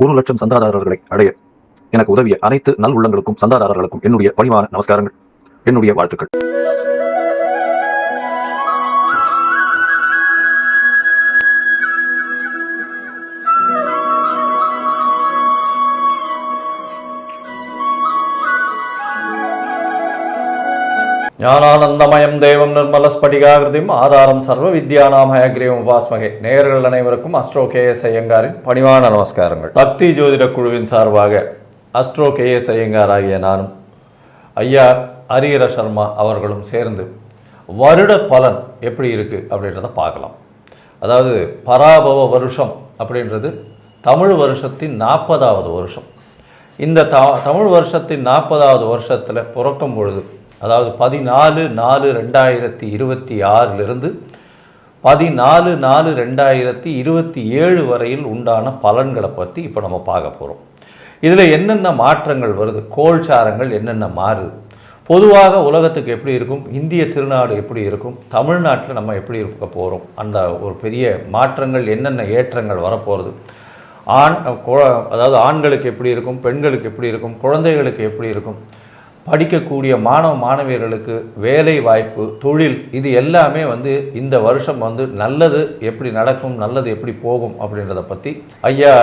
1 லட்சம் சந்தாதாரர்களை அடைய எனக்கு உதவிய அனைத்து நல் உள்ளங்களுக்கும் சந்தாதாரர்களுக்கும் என்னுடைய பணிவான நமஸ்காரங்கள், என்னுடைய வாழ்த்துக்கள். ஞானானந்தமயம் தேவம் நிர்மலஸ்படிகாகிருதிம் ஆதாரம் சர்வ வித்யானாம் ஹயக்ரீவம் உபாஸ்மகே. நேயர்கள் அனைவருக்கும் அஸ்ட்ரோ KS ஐயங்காரின் பணிவான நமஸ்காரங்கள். சக்தி ஜோதிட குழுவின் சார்பாக அஸ்ட்ரோ KS ஐயங்கார் ஆகிய நானும் ஐயா ஹரிஹர சர்மா அவர்களும் சேர்ந்து வருட பலன் எப்படி இருக்குது அப்படின்றத பார்க்கலாம். அதாவது பராபவ வருஷம் அப்படின்றது தமிழ் வருஷத்தின் 40வது வருஷம். இந்த தமிழ் வருஷத்தின் 40வது வருஷத்தில் பிறக்கும் பொழுது, அதாவது 14/4/2026 14/4/2027 வரையில் உண்டான பலன்களை பற்றி இப்போ நம்ம பார்க்க போகிறோம். இதில் என்னென்ன மாற்றங்கள் வருது, கோல்சாரங்கள் என்னென்ன மாறுது, பொதுவாக உலகத்துக்கு எப்படி இருக்கும், இந்திய திருநாடு எப்படி இருக்கும், தமிழ்நாட்டில் நம்ம எப்படி இருக்க போகிறோம், அந்த ஒரு பெரிய மாற்றங்கள் என்னென்ன ஏற்றங்கள் வரப்போகிறது, அதாவது ஆண்களுக்கு எப்படி இருக்கும், பெண்களுக்கு எப்படி இருக்கும், குழந்தைகளுக்கு எப்படி இருக்கும், படிக்கக்கூடிய மாணவ மாணவியர்களுக்கு வேலை வாய்ப்பு, தொழில், இது எல்லாமே இந்த வருஷம் நல்லது எப்படி நடக்கும், நல்லது எப்படி போகும் அப்படின்றத பற்றி ஐயா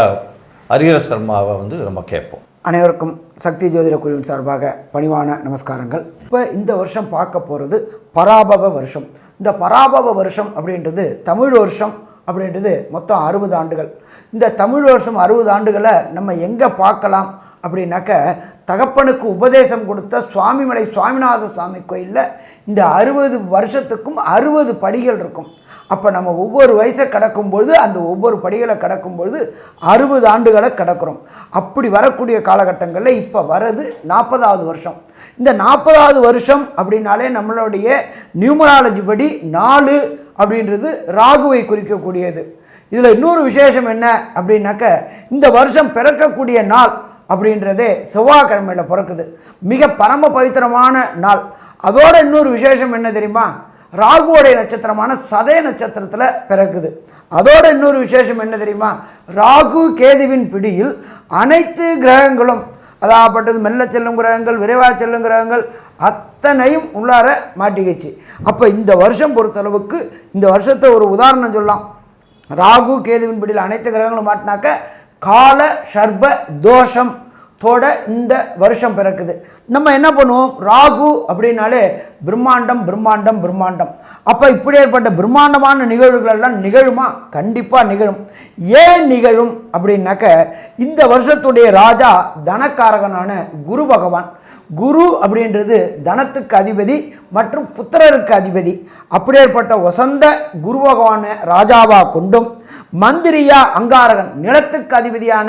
ஹரிஹர சர்மாவை நம்ம கேட்போம். அனைவருக்கும் சக்தி ஜோதிட குழுவின் சார்பாக பணிவான நமஸ்காரங்கள். இப்போ இந்த வருஷம் பார்க்க போகிறது பராபவ வருஷம். இந்த பராபவ வருஷம் அப்படின்றது தமிழ் வருஷம் அப்படின்றது மொத்தம் 60 ஆண்டுகள். இந்த தமிழ் வருஷம் 60 ஆண்டுகளை நம்ம எங்கே பார்க்கலாம் அப்படின்னாக்க, தகப்பனுக்கு உபதேசம் கொடுத்த சுவாமிமலை சுவாமிநாத சுவாமி கோயிலில் இந்த 60 வருஷத்துக்கும் 60 படிகள் இருக்கும். அப்போ நம்ம ஒவ்வொரு வயசை கடக்கும்பொழுது அந்த ஒவ்வொரு படிகளை கடக்கும்பொழுது 60 ஆண்டுகளை கடக்கிறோம். அப்படி வரக்கூடிய காலகட்டங்களில் இப்போ வர்றது 40வது வருஷம். இந்த 40வது வருஷம் அப்படின்னாலே நம்மளுடைய நியூமராலஜி படி 4 அப்படின்றது ராகுவை குறிக்கக்கூடியது. இதில் இன்னொரு விசேஷம் என்ன அப்படின்னாக்க, இந்த வருஷம் பிறக்கக்கூடிய நாள் அப்படின்றதே செவ்வாய்க்கிழமையில் பிறக்குது. மிக பரம பவித்திரமான நாள். அதோட இன்னொரு விசேஷம் என்ன தெரியுமா, ராகுவோடைய நட்சத்திரமான சதய நட்சத்திரத்தில் பிறக்குது. அதோட இன்னொரு விசேஷம் என்ன தெரியுமா, ராகு கேதுவின் பிடியில் அனைத்து கிரகங்களும், அதாகப்பட்டது மெல்ல செல்லும் கிரகங்கள், விரைவாக செல்லும் கிரகங்கள் அத்தனையும் உள்ளார மாட்டிக்கிச்சு. அப்போ இந்த வருஷம் பொறுத்தளவுக்கு இந்த வருஷத்தை ஒரு உதாரணம் சொல்லலாம். ராகு கேதுவின் பிடியில் அனைத்து கிரகங்களும் மாட்டினாக்க கால சர்ப தோஷம் தோட இந்த வருஷம் பிறக்குது. நம்ம என்ன பண்ணுவோம், ராகு அப்படின்னாலே பிரம்மாண்டம் பிரம்மாண்டம் பிரம்மாண்டம். அப்போ இப்படி ஏற்பட்ட பிரம்மாண்டமான நிகழ்வுகள் எல்லாம் நிகழுமா? கண்டிப்பாக நிகழும். ஏன் நிகழும் அப்படின்னாக்க, இந்த வருஷத்துடைய ராஜா தனக்காரகனான குரு பகவான். குரு அப்படின்றது தனத்துக்கு அதிபதி மற்றும் புத்திரருக்கு அதிபதி. அப்படியேற்பட்ட வசந்த குரு பகவானை ராஜாவாக கொண்டும், மந்திரியா அங்காரகன் நிலத்துக்கு அதிபதியான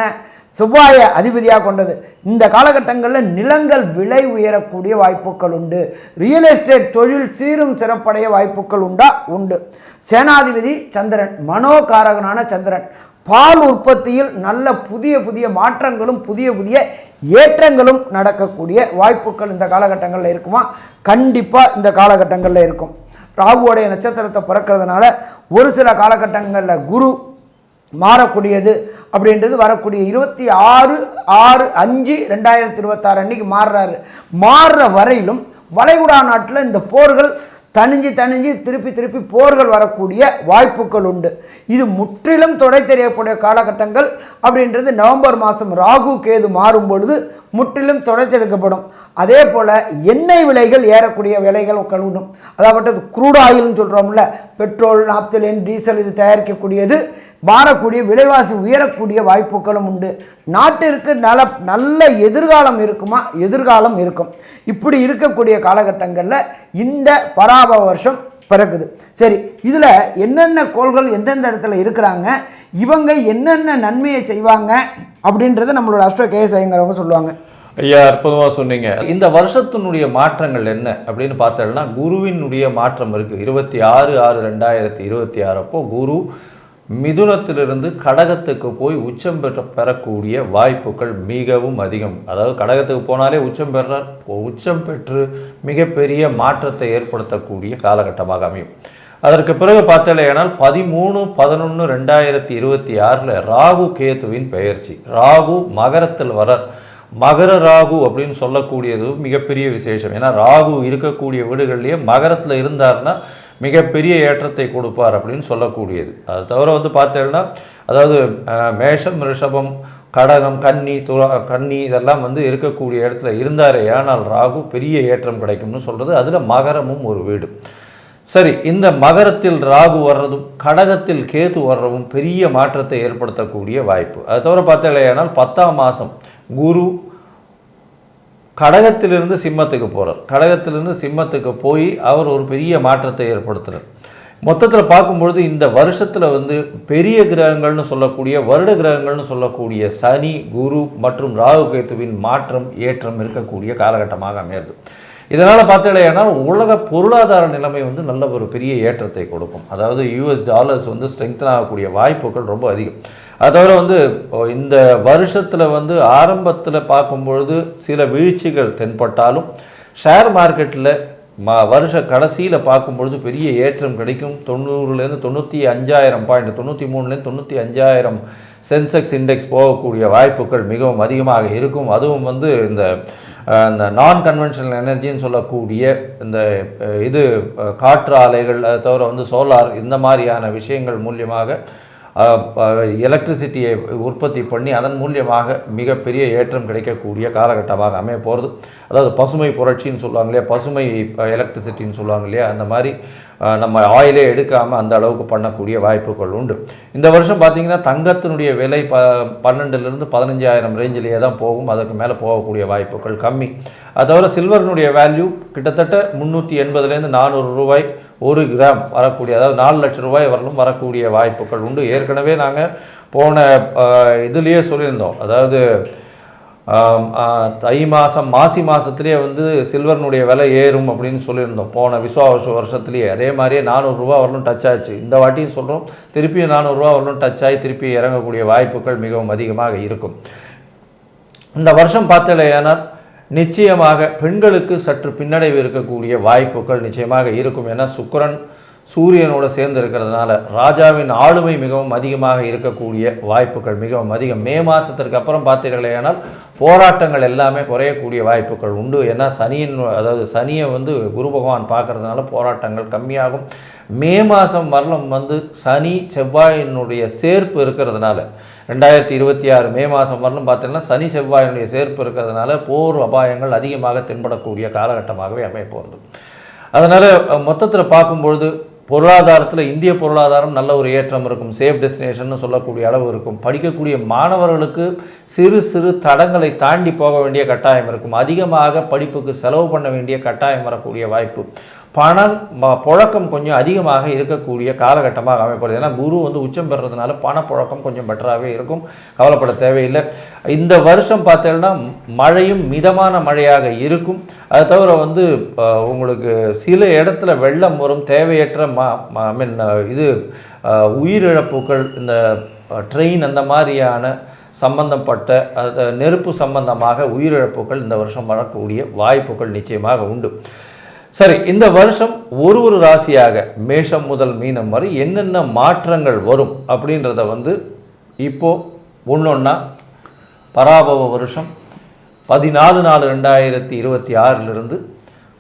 செவ்வாய அதிபதியாக கொண்டது. இந்த காலகட்டங்களில் நிலங்கள் விலை உயரக்கூடிய வாய்ப்புகள் உண்டு. ரியல் எஸ்டேட் தொழில் சீரும் சிறப்படைய வாய்ப்புகள் உண்டு. சேனாதிபதி சந்திரன், மனோகாரகனான சந்திரன். பால் உற்பத்தியில் நல்ல புதிய புதிய மாற்றங்களும் புதிய புதிய ஏற்றங்களும் நடக்கக்கூடிய வாய்ப்புகள் இந்த காலகட்டங்களில் இருக்குமா? கண்டிப்பாக இந்த காலகட்டங்களில் இருக்கும். ராகுவோடைய நட்சத்திரத்தை பிறக்கிறதுனால ஒரு சில காலகட்டங்களில் குரு மாறக்கூடியது அப்படின்றது வரக்கூடிய 26/6/5/2026 அன்றைக்கி மாறுற வரையிலும் வளைகுடா நாட்டில் இந்த போர்கள் தணிஞ்சு திருப்பி போர்கள் வரக்கூடிய வாய்ப்புகள் உண்டு. இது முற்றிலும் தொடை தெரியக்கூடிய காலகட்டங்கள் அப்படின்றது நவம்பர் மாதம் ராகு கேது மாறும் பொழுது முற்றிலும் தொடை தெளிக்கப்படும். அதே போல் எண்ணெய் விலைகள் ஏறக்கூடிய விலைகள் உண்டு. அதாவது க்ரூட் ஆயில்னு சொல்கிறோம்ல, பெட்ரோல், நாப்தலின், டீசல், இது தயாரிக்கக்கூடியது மாறக்கூடிய, விலைவாசி உயரக்கூடிய வாய்ப்புகளும் உண்டு. நாட்டிற்கு நல்ல எதிர்காலம் இருக்குமா? எதிர்காலம் இருக்கும். இப்படி இருக்கக்கூடிய காலகட்டங்களில் இந்த பராபவ வருஷம் பிறக்குது. சரி, இதில் என்னென்ன கோள்கள் எந்தெந்த இடத்துல இருக்கிறாங்க, இவங்க என்னென்ன நன்மையை செய்வாங்க அப்படின்றத நம்மளோட அஸ்ட்ரோ KS ஐயங்காரவங்க சொல்லுவாங்க. ஐயா, அற்புதமாக சொன்னீங்க. இந்த வருஷத்தினுடைய மாற்றங்கள் என்ன அப்படின்னு பார்த்தோம்னா, குருவினுடைய மாற்றம் இருக்குது. 26/6/2026 அப்போ குரு மிதுனத்திலிருந்து கடகத்துக்கு போய் உச்சம் பெறக்கூடிய வாய்ப்புகள் மிகவும் அதிகம். அதாவது கடகத்துக்கு போனாலே உச்சம் பெற்று மிகப்பெரிய மாற்றத்தை ஏற்படுத்தக்கூடிய காலகட்டமாக அமையும். அதற்கு பிறகு பார்த்தேனால் 13/11/2026 ராகு கேத்துவின் பெயர்ச்சி. ராகு மகரத்தில் வர மகர ராகு அப்படின்னு சொல்லக்கூடியது மிகப்பெரிய விசேஷம். ஏன்னா ராகு இருக்கக்கூடிய வீடுகள்லேயே மகரத்தில் இருந்தார்னா மிகப்பெரிய ஏற்றத்தை கொடுப்பார் அப்படின்னு சொல்லக்கூடியது. அது தவிர பார்த்தேன்னா அதாவது மேஷம், ரிஷபம், கடகம், கன்னி இதெல்லாம் இருக்கக்கூடிய இடத்துல இருந்தாரே ஆனால் ராகு பெரிய ஏற்றம் கிடைக்கும்னு சொல்கிறது. அதில் மகரமும் ஒரு வீடு. சரி, இந்த மகரத்தில் ராகு வர்றதும் கடகத்தில் கேது வர்றதும் பெரிய மாற்றத்தை ஏற்படுத்தக்கூடிய வாய்ப்பு. அது தவிர பார்த்தேனால் 10ஆம் மாதம் குரு கடகத்திலிருந்து சிம்மத்துக்கு போகிறார். கடகத்திலிருந்து சிம்மத்துக்கு போய் அவர் ஒரு பெரிய மாற்றத்தை ஏற்படுத்துகிறார். மொத்தத்தில் பார்க்கும்பொழுது இந்த வருஷத்தில் பெரிய கிரகங்கள்னு சொல்லக்கூடிய வருட கிரகங்கள்னு சொல்லக்கூடிய சனி, குரு மற்றும் ராகு கேத்துவின் மாற்றம் ஏற்றம் இருக்கக்கூடிய காலகட்டமாக அமையிறது. இதனால் பார்த்தீங்கன்னா உலக பொருளாதார நிலைமை நல்ல ஒரு பெரிய ஏற்றத்தை கொடுக்கும். அதாவது US டாலர்ஸ் ஸ்ட்ரெங்தன் ஆகக்கூடிய வாய்ப்புகள் ரொம்ப அதிகம். அது தவிர இந்த வருஷத்தில் ஆரம்பத்தில் பார்க்கும்பொழுது சில வீழ்ச்சிகள் தென்பட்டாலும் ஷேர் மார்க்கெட்டில் வருஷ கடைசியில் பார்க்கும்பொழுது பெரிய ஏற்றம் கிடைக்கும். 90லேருந்து 95,000 பாயிண்ட், 93லேருந்து 95,000 சென்செக்ஸ் இண்டெக்ஸ் போகக்கூடிய வாய்ப்புகள் மிகவும் அதிகமாக இருக்கும். அதுவும் இந்த நான் கன்வென்ஷனல் எனர்ஜின்னு சொல்லக்கூடிய இந்த காற்று ஆலைகள், அது தவிர சோலார், இந்த மாதிரியான விஷயங்கள் மூலியமாக எலக்ட்ரிசிட்டியை உற்பத்தி பண்ணி அதன் மூலியமாக மிகப்பெரிய ஏற்றம் கிடைக்கக்கூடிய காலகட்டமாக அமைய போகிறது. அதாவது பசுமை புரட்சின்னு சொல்லுவாங்க இல்லையா, பசுமை எலக்ட்ரிசிட்டின்னு சொல்லுவாங்க இல்லையா, அந்த மாதிரி நம்ம ஆயிலே எடுக்காமல் அந்த அளவுக்கு பண்ணக்கூடிய வாய்ப்புகள் உண்டு. இந்த வருஷம் பார்த்திங்கன்னா தங்கத்தினுடைய விலை 12லேருந்து 15,000 ரேஞ்சிலேயே தான் போகும். அதற்கு மேலே போகக்கூடிய வாய்ப்புகள் கம்மி. அது தவிர சில்வரினுடைய வேல்யூ கிட்டத்தட்ட 380லேருந்து 400 ரூபாய் 1 கிராம் வரக்கூடிய, அதாவது 4 லட்சம் ரூபாய் வரலும் வரக்கூடிய வாய்ப்புகள் உண்டு. ஏற்கனவே நாங்கள் போன இதுலேயே சொல்லியிருந்தோம். அதாவது தை மாதம் மாசி மாதத்துலேயே சில்வர்னுடைய விலை ஏறும் அப்படின்னு சொல்லியிருந்தோம் போன வருஷத்துலேயே. அதே மாதிரியே 400 ரூபா வரலும் டச் ஆச்சு. இந்த வாட்டியும் சொல்கிறோம், திருப்பியும் 400 ரூபா வரலும் டச் ஆகி திருப்பி இறங்கக்கூடிய வாய்ப்புகள் மிகவும் அதிகமாக இருக்கும். இந்த வருஷம் பார்த்தலையானால் நிச்சயமாக பெண்களுக்கு சற்று பின்னடைவு இருக்கக்கூடிய வாய்ப்புகள் நிச்சயமாக இருக்கும். ஏன்னா சுக்கிரன் சூரியனோடு சேர்ந்து இருக்கிறதுனால ராஜாவின் ஆளுமை மிகவும் அதிகமாக இருக்கக்கூடிய வாய்ப்புகள் மிகவும் அதிகம். மே மாதத்திற்கு அப்புறம் பார்த்தீர்களேனால் போராட்டங்கள் எல்லாமே குறையக்கூடிய வாய்ப்புகள் உண்டு. ஏன்னா சனியை குரு பகவான் பார்க்கறதுனால போராட்டங்கள் கம்மியாகும். மே மாதம் வரலும் சனி செவ்வாயினுடைய சேர்ப்பு இருக்கிறதுனால 2026 மே மாதம் வரலும் பார்த்தீங்கன்னா சனி செவ்வாயினுடைய சேர்ப்பு இருக்கிறதுனால போர் அபாயங்கள் அதிகமாக தென்படக்கூடிய காலகட்டமாகவே அமைய போகிறது. அதனால் மொத்தத்தில் பார்க்கும்பொழுது பொருளாதாரத்தில் இந்திய பொருளாதாரம் நல்ல ஒரு ஏற்றம் இருக்கும். சேஃப் டெஸ்டினேஷன் சொல்லக்கூடிய அளவு இருக்கும். படிக்கக்கூடிய மாணவர்களுக்கு சிறு சிறு தடங்களை தாண்டி போக வேண்டிய கட்டாயம் இருக்கும். அதிகமாக படிப்புக்கு செலவு பண்ண வேண்டிய கட்டாயம் வரக்கூடிய வாய்ப்பு, பணம் புழக்கம் கொஞ்சம் அதிகமாக இருக்கக்கூடிய காலகட்டமாக அமைப்பது. ஏன்னா குரு உச்சம் பெறுறதுனால பணப்புழக்கம் கொஞ்சம் பெட்டராகவே இருக்கும், கவலைப்பட தேவையில்லை. இந்த வருஷம் பார்த்தீங்கன்னா மழையும் மிதமான மழையாக இருக்கும். அது தவிர உங்களுக்கு சில இடத்துல வெள்ளம் வரும், தேவையற்ற உயிரிழப்புகள், இந்த ட்ரெயின் அந்த மாதிரியான சம்பந்தப்பட்ட நெருப்பு சம்பந்தமாக உயிரிழப்புகள் இந்த வருஷம் வரக்கூடிய வாய்ப்புகள் நிச்சயமாக உண்டு. சரி, இந்த வருஷம் ஒரு ராசியாக மேஷம் முதல் மீனம் வரை என்னென்ன மாற்றங்கள் வரும் அப்படின்றத இப்போது ஒன்றொன்னா பராபவ வருஷம் 14/4/2026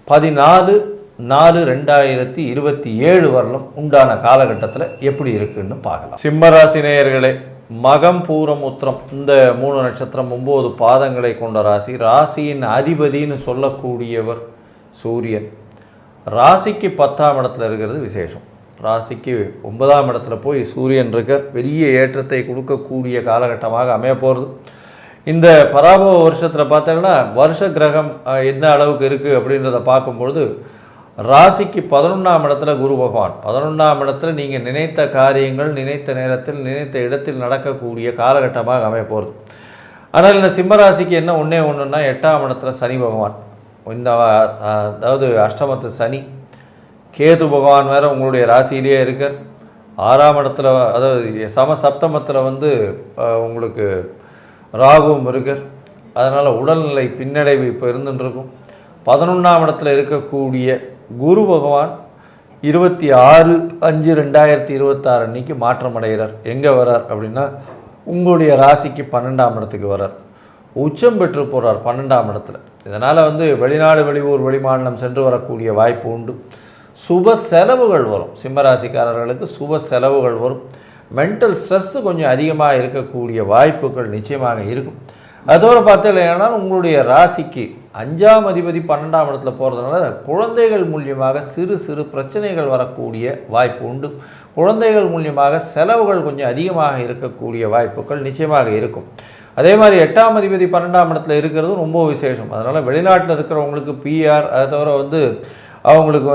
14/4/2027 வரலும் உண்டான காலகட்டத்தில் எப்படி இருக்குன்னு பார்க்கலாம். சிம்மராசி நேயர்களே, மகம் பூரம் உத்திரம் இந்த 3 நட்சத்திரம் 9 பாதங்களை கொண்ட ராசி. ராசியின் அதிபதினு சொல்லக்கூடியவர் சூரியன். ராசிக்கு 10ஆம் இடத்துல இருக்கிறது விசேஷம். ராசிக்கு 9ஆம் இடத்துல போய் சூரியன் இருக்க பெரிய ஏற்றத்தை கொடுக்கக்கூடிய காலகட்டமாக அமைய போகிறது. இந்த பராபவ வருஷத்தில் பார்த்தீங்கன்னா வருஷ கிரகம் என்ன அளவுக்கு இருக்குது அப்படின்றத பார்க்கும்பொழுது ராசிக்கு 11ஆம் இடத்துல குரு பகவான். 11ஆம் இடத்துல நீங்கள் நினைத்த காரியங்கள் நினைத்த நேரத்தில் நினைத்த இடத்தில் நடக்கக்கூடிய காலகட்டமாக அமைய போகிறது. ஆனால் இந்த சிம்மராசிக்கு என்ன ஒன்றுன்னா 8ஆம் இடத்துல சனி பகவான். இந்த அதாவது அஷ்டமத்து சனி, கேது பகவான் வேறு உங்களுடைய ராசியிலேயே இருக்கார். 6ஆம் இடத்துல அதாவது சப்தமத்தில் உங்களுக்கு ராகுவும் இருக்கார். அதனால் உடல்நிலை பின்னடைவு இப்போ இருந்துருக்கும். 11ஆம் இடத்துல இருக்கக்கூடிய குரு பகவான் 26/5/2026 அன்னைக்கு மாற்றம் அடைகிறார். எங்கே வரார் அப்படின்னா உங்களுடைய ராசிக்கு 12ஆம் இடத்துக்கு வரார். உச்சம் பெற்று போகிறார் 12ஆம் இடத்துல. இதனால் வெளிநாடு, வெளியூர், வெளிமாநிலம் சென்று வரக்கூடிய வாய்ப்பு உண்டு. சுப செலவுகள் வரும். சிம்மராசிக்காரர்களுக்கு சுப செலவுகள் வரும். மென்டல் ஸ்ட்ரெஸ்ஸு கொஞ்சம் அதிகமாக இருக்கக்கூடிய வாய்ப்புகள் நிச்சயமாக இருக்கும். அதோடு பார்த்தீங்கன்னா உங்களுடைய ராசிக்கு 5ஆம் அதிபதி 12ஆம் இடத்துல போகிறதுனால குழந்தைகள் மூலியமாக சிறு சிறு பிரச்சனைகள் வரக்கூடிய வாய்ப்பு உண்டு. குழந்தைகள் மூலியமாக செலவுகள் கொஞ்சம் அதிகமாக இருக்கக்கூடிய வாய்ப்புகள் நிச்சயமாக இருக்கும். அதே மாதிரி 8ஆம் அதிபதி 12ஆம் இடத்துல இருக்கிறது ரொம்ப விசேஷம். அதனால் வெளிநாட்டில் இருக்கிறவங்களுக்கு பிஆர், அதை தவிர அவங்களுக்கு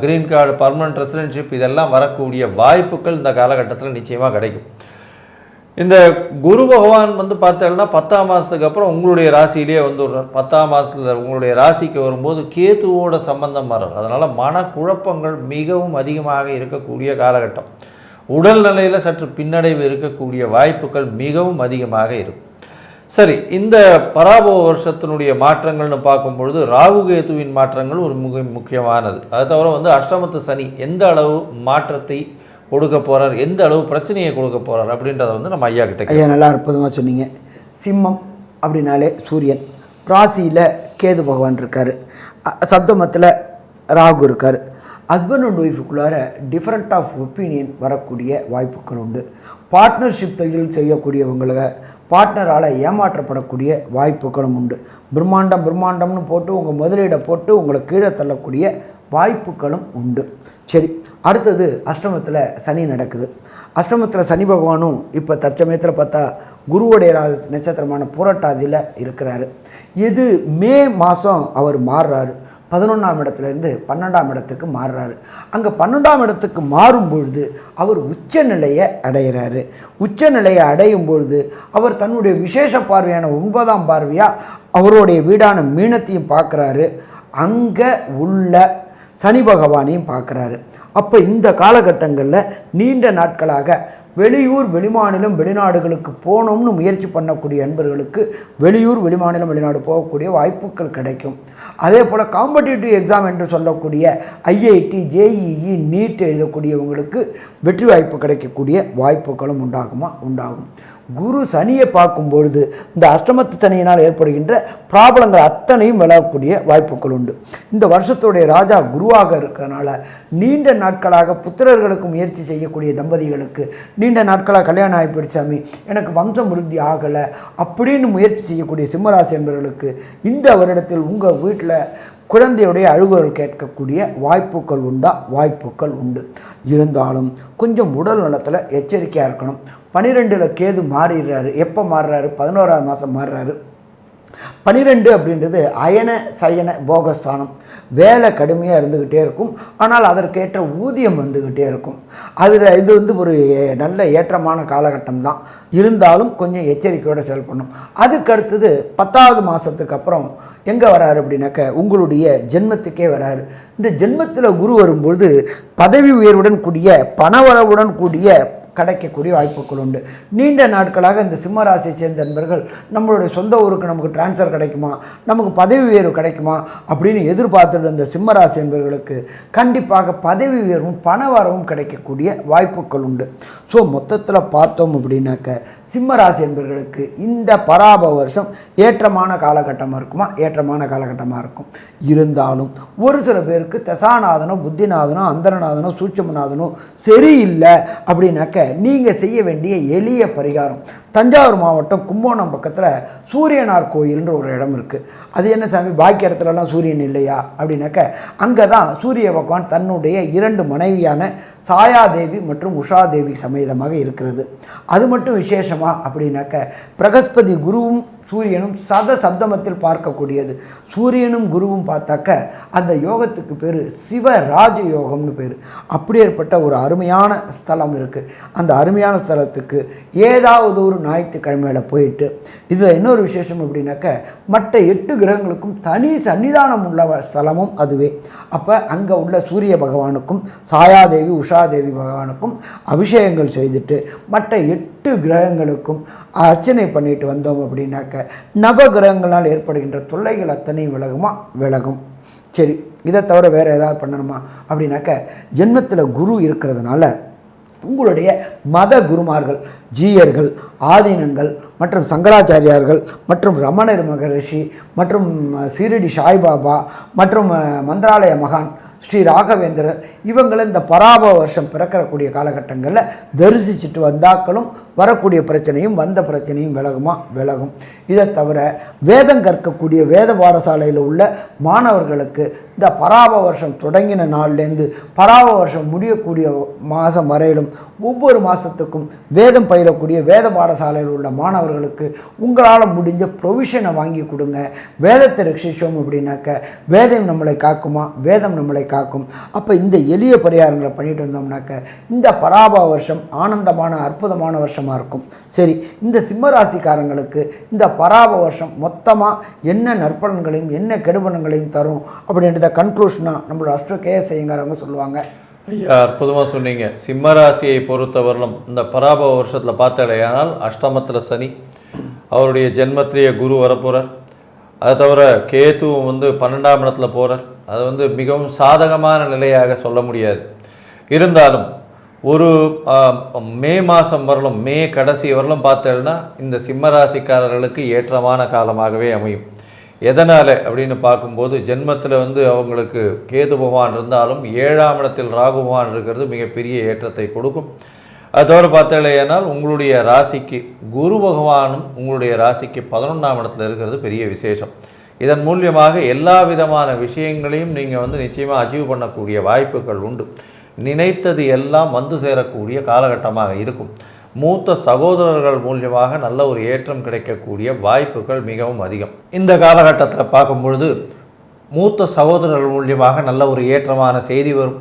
க்ரீன் கார்டு, பர்மனன்ட் ரெசிடென்ஷிப் இதெல்லாம் வரக்கூடிய வாய்ப்புகள் இந்த காலகட்டத்தில் நிச்சயமாக கிடைக்கும். இந்த குரு பகவான் பார்த்தீங்கன்னா 10ஆம் மாதத்துக்கு அப்புறம் உங்களுடைய ராசியிலேயே வந்துடுறார். 10ஆம் மாதத்தில் உங்களுடைய ராசிக்கு வரும்போது கேதுவோட சம்பந்தம் வர்றார். அதனால் மனக்குழப்பங்கள் மிகவும் அதிகமாக இருக்கக்கூடிய காலகட்டம். உடல்நிலையில் சற்று பின்னடைவு இருக்கக்கூடிய வாய்ப்புகள் மிகவும் அதிகமாக இருக்கும். சரி, இந்த பராபவ வருஷத்தினுடைய மாற்றங்கள்னு பார்க்கும்பொழுது ராகு கேதுவின் மாற்றங்கள் ஒரு மிக முக்கியமானது. அது தவிர அஷ்டமத்து சனி எந்த அளவு மாற்றத்தை கொடுக்க போகிறார், எந்த அளவு பிரச்சனையை கொடுக்க போகிறார் அப்படின்றத நம்ம ஐயா கிட்ட. ஐயா நல்லா அற்புதமாக சொன்னீங்க. சிம்மம் அப்படின்னாலே சூரியன், ராசியில் கேது பகவான் இருக்கார், சப்தமத்தில் ராகு இருக்கார். ஹஸ்பண்ட் அண்ட் ஒய்ஃபுக்குள்ளார டிஃப்ரெண்ட் ஆஃப் ஒப்பீனியன் வரக்கூடிய வாய்ப்புகள் உண்டு. பார்ட்னர்ஷிப் தொழில் செய்யக்கூடியவங்களுக்கு பார்ட்னரால் ஏமாற்றப்படக்கூடிய வாய்ப்புகளும் உண்டு. பிரம்மாண்டம்னு போட்டு உங்கள் முதலீடை போட்டு உங்களை கீழே தள்ளக்கூடிய வாய்ப்புகளும் உண்டு. சரி, அடுத்தது அஷ்டமத்தில் சனி நடக்குது. அஷ்டமத்தில் சனி பகவானும் இப்போ தற்சமயத்தில் பார்த்தா குருவுடைய நட்சத்திரமான புரட்டாதியில் இருக்கிறாரு. இது மே மாதம் அவர் மாறுறாரு. 11ஆம் இடத்துலேருந்து 12ஆம் இடத்துக்கு மாறுறாரு. அங்கே 12ஆம் இடத்துக்கு மாறும் பொழுது அவர் உச்சநிலையை அடைகிறாரு. உச்சநிலையை அடையும் பொழுது அவர் தன்னுடைய விசேஷ பார்வையான 9ஆம் பார்வையாக அவருடைய வீடான மீனத்தையும் பார்க்குறாரு. அங்கே உள்ள சனி பகவானையும் பார்க்குறாரு. அப்போ இந்த காலகட்டங்களில் நீண்ட நாட்களாக வெளியூர், வெளிமாநிலம், வெளிநாடுகளுக்கு போகணும்னு முயற்சி பண்ணக்கூடிய நண்பர்களுக்கு வெளியூர், வெளிமாநிலம், வெளிநாடு போகக்கூடிய வாய்ப்புகள் கிடைக்கும். அதே போல் காம்படிட்டிவ் எக்ஸாம் என்று சொல்லக்கூடிய ஐஐடி, ஜேஇஇ, நீட் எழுதக்கூடியவங்களுக்கு வெற்றி வாய்ப்பு கிடைக்கக்கூடிய வாய்ப்புகளும் உண்டாகும். குரு சனியை பார்க்கும்பொழுது இந்த அஷ்டமத்து சனியினால் ஏற்படுகின்ற ப்ராப்ளங்கள் அத்தனையும் விலகக்கூடிய வாய்ப்புகள் உண்டு. இந்த வருஷத்துடைய ராஜா குருவாக இருக்கிறதுனால நீண்ட நாட்களாக புத்திரர்களுக்கு முயற்சி செய்யக்கூடிய தம்பதிகளுக்கு நீண்ட நாட்களாக கல்யாணம் ஆகிப்போச்சு சாமி, எனக்கு வம்சம் விருத்தி ஆகலை அப்படின்னு முயற்சி செய்யக்கூடிய சிம்மராசி என்பவர்களுக்கு இந்த வருடத்தில் உங்கள் வீட்டில் குழந்தையுடைய அழுகுரல் கேட்கக்கூடிய வாய்ப்புகள் உண்டு. இருந்தாலும் கொஞ்சம் உடல் நலத்தில் எச்சரிக்கையாக இருக்கணும். 12ல் கேது மாறிடுறாரு. எப்போ மாறுறாரு? 11ஆம் மாதம் மாறுறாரு. 12 அப்படின்றது அயன சயன போகஸ்தானம். வேலை கடுமையாக இருந்துக்கிட்டே இருக்கும், ஆனால் அதற்கேற்ற ஊதியம் வந்துக்கிட்டே இருக்கும். அதில் இது ஒரு நல்ல ஏற்றமான காலகட்டம் தான். இருந்தாலும் கொஞ்சம் எச்சரிக்கையோடு செயல்படணும். அதுக்கு அடுத்தது 10ஆவது மாதத்துக்கு அப்புறம் எங்கே வராரு அப்படின்னாக்க உங்களுடைய ஜென்மத்துக்கே வராரு. இந்த ஜென்மத்தில் குரு வரும்பொழுது பதவி உயர்வுடன் கூடிய பணவரவுடன் கூடிய கிடைக்கக்கூடிய வாய்ப்புகள் உண்டு. நீண்ட நாட்களாக இந்த சிம்மராசியை சேர்ந்த நண்பர்கள் நம்மளுடைய சொந்த ஊருக்கு நமக்கு டிரான்ஸ்ஃபர் கிடைக்குமா, நமக்கு பதவி உயர்வு கிடைக்குமா அப்படின்னு எதிர்பார்த்துட்டு இருந்த சிம்மராசி என்பவர்களுக்கு கண்டிப்பாக பதவி உயர்வும் பணவரவும் கிடைக்கக்கூடிய வாய்ப்புகள் உண்டு. ஸோ மொத்தத்தில் பார்த்தோம் அப்படின்னாக்க சிம்மராசி என்பவர்களுக்கு இந்த பராபவ வருஷம் ஏற்றமான காலகட்டமாக இருக்குமா? ஏற்றமான காலகட்டமாக இருக்கும். இருந்தாலும் ஒரு சில பேருக்கு தசாநாதனோ, புத்திநாதனோ, அந்தரநாதனோ, சூட்சமநாதனோ சரியில்லை அப்படின்னாக்க நீங்கள் செய்ய வேண்டிய எளிய பரிகாரம், தஞ்சாவூர் மாவட்டம் கும்போணம் பக்கத்தில் சூரியனார் கோயில்ன்ற ஒரு இடம் இருக்குது. அது என்ன சாமி, பாக்கி இடத்துலலாம் சூரியன் இல்லையா அப்படின்னாக்க அங்கே தான் சூரிய பகவான் தன்னுடைய 2 மனைவியான சாயாதேவி மற்றும் உஷாதேவி சமேதமாக இருக்கிறது. அது மட்டும் விசேஷமா அப்படின்னாக்க பிரகஸ்பதி குருவும் சூரியனும் சப்தமத்தில் பார்க்கக்கூடியது. சூரியனும் குருவும் பார்த்தாக்க அந்த யோகத்துக்கு பேர் சிவராஜ யோகம்னு பேர். அப்படி ஏற்பட்ட ஒரு அருமையான ஸ்தலம் இருக்குது. அந்த அருமையான ஸ்தலத்துக்கு ஏதாவது ஒரு ஞாயிற்றுக்கிழமையில் போயிட்டு, இதில் இன்னொரு விசேஷம் அப்படின்னாக்க மற்ற 8 கிரகங்களுக்கும் தனி சன்னிதானம் உள்ள ஸ்தலமும் அதுவே. அப்போ அங்கே உள்ள சூரிய பகவானுக்கும் சாயாதேவி உஷாதேவி பகவானுக்கும் அபிஷேகங்கள் செய்துட்டு மற்ற 8 கிரகங்களுக்கும் அர்ச்சனை பண்ணிட்டு வந்தோம் அப்படின்னாக்க நவ கிரகங்களால் ஏற்படுகின்ற தொல்லைகள் அத்தனையும் விலகும். சரி, இதை தவிர வேறு ஏதாவது பண்ணணுமா அப்படின்னாக்க ஜென்மத்தில் குரு இருக்கிறதுனால உங்களுடைய மத குருமார்கள், ஜீயர்கள், ஆதீனங்கள் மற்றும் சங்கராச்சாரியார்கள் மற்றும் ரமணர் மகரிஷி மற்றும் சீரடி சாய்பாபா மற்றும் மந்திராலய மகான் ஸ்ரீ ராகவேந்திரர் இவங்களை இந்த பராபவ வருஷம் பிறக்கக்கூடிய காலகட்டங்களில் தரிசிச்சுட்டு வந்தாக்களும் வரக்கூடிய பிரச்சனையும் வந்த பிரச்சனையும் விலகும். இதை தவிர வேதம் கற்கக்கூடிய வேத பாடசாலையில் உள்ள மாணவர்களுக்கு இந்த பராபவ வருஷம் தொடங்கின நாள்லேருந்து பராபவ வருஷம் முடியக்கூடிய மாதம் வரையிலும் ஒவ்வொரு மாதத்துக்கும் வேதம் பயிலக்கூடிய வேத பாடசாலையில் உள்ள மாணவர்களுக்கு உங்களால் முடிஞ்ச ப்ரொவிஷனை வாங்கி கொடுங்க. வேதத்தை ரட்சிச்சோம் அப்படின்னாக்க வேதம் நம்மளை காக்குமா, வேதம் நம்மளை காக்கும். அப்போ இந்த எளிய பரிகாரங்களை பண்ணிட்டு வந்தோம்னாக்க இந்த பராபவ வருஷம் ஆனந்தமான அற்புதமான வருஷமாக இருக்கும். சரி, இந்த சிம்மராசிக்காரங்களுக்கு இந்த பராபவ வருஷம் மொத்தமாக என்ன நற்பலன்களையும் என்ன கெடுபலன்களையும் தரும் அப்படின்றத கன்க்ளூஷனாக நம்மளோட அஸ்ட்ரோ கேஎஸ் ஐயங்காரவங்க சொல்லுவாங்க. ஐயா, அற்புதமாக சொன்னீங்க. சிம்மராசியை பொறுத்தவரையிலும் இந்த பராபவ வருஷத்தில் பார்த்தாலேயானால் அஷ்டமத்தில் சனி, அவருடைய ஜென்மத்திலேயே குரு வரப்போகிறார். அதை தவிர கேதுவும் 12ஆம் இடத்துல போகிறார். அது மிகவும் சாதகமான நிலையாக சொல்ல முடியாது. இருந்தாலும் ஒரு மே மாதம் வரலும், மே கடைசி வரலும் பார்த்தேன்னா இந்த சிம்மராசிக்காரர்களுக்கு ஏற்றமான காலமாகவே அமையும். எதனால் அப்படின்னு பார்க்கும்போது ஜென்மத்தில் அவங்களுக்கு கேது பகவான் இருந்தாலும் 7ஆம் இடத்தில் ராகு பகவான் இருக்கிறது மிகப்பெரிய ஏற்றத்தை கொடுக்கும். அதோடு பார்த்தாலேயானால் உங்களுடைய ராசிக்கு குரு பகவானும் உங்களுடைய ராசிக்கு 11ஆம் இடத்துல இருக்கிறது பெரிய விசேஷம். இதன் மூலியமாக எல்லா விதமான விஷயங்களையும் நீங்கள் நிச்சயமாக அச்சீவ் பண்ணக்கூடிய வாய்ப்புகள் உண்டு. நினைத்தது எல்லாம் சேரக்கூடிய காலகட்டமாக இருக்கும். மூத்த சகோதரர்கள் மூலியமாக நல்ல ஒரு ஏற்றம் கிடைக்கக்கூடிய வாய்ப்புகள் மிகவும் அதிகம். இந்த காலகட்டத்தில் பார்க்கும்பொழுது மூத்த சகோதரர்கள் மூலியமாக நல்ல ஒரு ஏற்றமான செய்தி வரும்.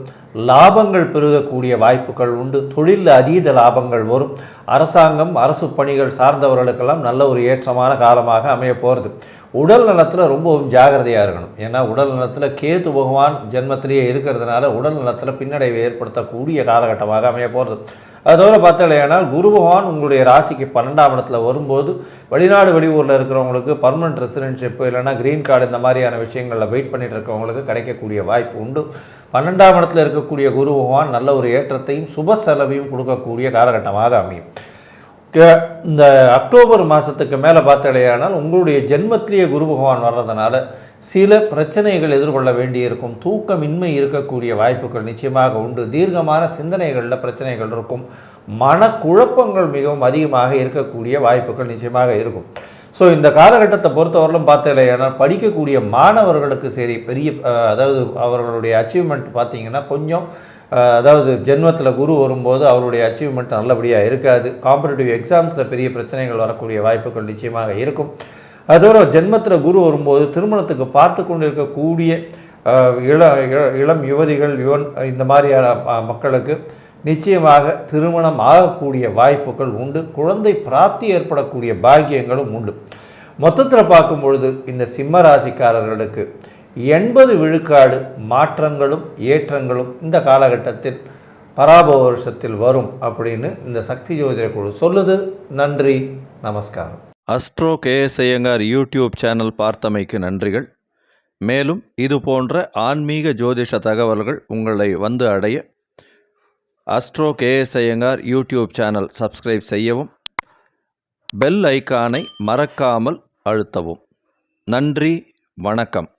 லாபங்கள் பெருகக்கூடிய வாய்ப்புகள் உண்டு. தொழிலில் அதீத லாபங்கள் வரும். அரசாங்கம், அரசு பணிகள் சார்ந்தவர்களுக்கெல்லாம் நல்ல ஒரு ஏற்றமான காலமாக அமைய போகிறது. உடல் நலத்தில் ரொம்பவும் ஜாகிரதையாக இருக்கணும். ஏன்னா உடல் நலத்தில் கேது பகவான் ஜென்மத்திலேயே இருக்கிறதுனால உடல் நலத்தில் பின்னடைவை ஏற்படுத்தக்கூடிய காலகட்டமாக அமைய போகிறது. அதோடு பார்த்தாலேயானால் குரு பகவான் உங்களுடைய ராசிக்கு 12ஆம் இடத்துல வரும்போது வெளிநாடு வெளியூரில் இருக்கிறவங்களுக்கு பர்மனெண்ட் ரெசிடென்ஷிப்பு இல்லைனா க்ரீன் கார்டு இந்த மாதிரியான விஷயங்களில் வெயிட் பண்ணிட்டு இருக்கிறவங்களுக்கு கிடைக்கக்கூடிய வாய்ப்பு உண்டு. 12ஆம் இடத்துல இருக்கக்கூடிய குரு பகவான் நல்ல ஒரு ஏற்றத்தையும் சுப செலவையும் கொடுக்கக்கூடிய காலகட்டமாக அமையும். இந்த அக்டோபர் மாதத்துக்கு மேலே பார்த்தாலேயானால் உங்களுடைய ஜென்மத்திலேயே குரு பகவான் வர்றதுனால சில பிரச்சனைகள் எதிர்கொள்ள வேண்டியிருக்கும். தூக்கமின்மை இருக்கக்கூடிய வாய்ப்புகள் நிச்சயமாக உண்டு. தீர்க்கமான சிந்தனைகளில் பிரச்சனைகள் இருக்கும். மனக்குழப்பங்கள் மிகவும் அதிகமாக இருக்கக்கூடிய வாய்ப்புகள் நிச்சயமாக இருக்கும். ஸோ இந்த காலகட்டத்தை பொறுத்தவரையிலும் பார்த்தாலேயானால் படிக்கக்கூடிய மாணவர்களுக்கு சரி பெரிய அதாவது அவர்களுடைய அச்சீவ்மெண்ட் பார்த்திங்கன்னா கொஞ்சம் அதாவது ஜென்மத்தில் குரு வரும்போது அவருடைய அச்சீவ்மெண்ட் நல்லபடியாக இருக்காது. காம்படிட்டிவ் எக்ஸாம்ஸில் பெரிய பிரச்சனைகள் வரக்கூடிய வாய்ப்புகள் நிச்சயமாக இருக்கும். அதோட ஜென்மத்தில் குரு வரும்போது திருமணத்துக்கு பார்த்து கொண்டு இருக்கக்கூடிய இளம் யுவதிகள் இந்த மாதிரியான மக்களுக்கு நிச்சயமாக திருமணம் ஆகக்கூடிய வாய்ப்புகள் உண்டு. குழந்தை பிராப்தி ஏற்படக்கூடிய பாக்கியங்களும் உண்டு. மொத்தத்தில் பார்க்கும் பொழுது இந்த சிம்ம ராசிக்காரர்களுக்கு 80 விழுக்காடு மாற்றங்களும் ஏற்றங்களும் இந்த காலகட்டத்தில் பராபவ வருஷத்தில் வரும் அப்படின்னு இந்த சக்தி ஜோதிட குழு சொல்லுது. நன்றி, நமஸ்காரம். Astro KS Iyengar YouTube channel பார்த்தமைக்கு நன்றிகள். மேலும் இது போன்ற ஆன்மீக ஜோதிஷ தகவல்கள் உங்களை அடைய astro KS Iyengar YouTube channel subscribe செய்யவும், பெல் ஐக்கானை மறக்காமல் அழுத்தவும். நன்றி, வணக்கம்.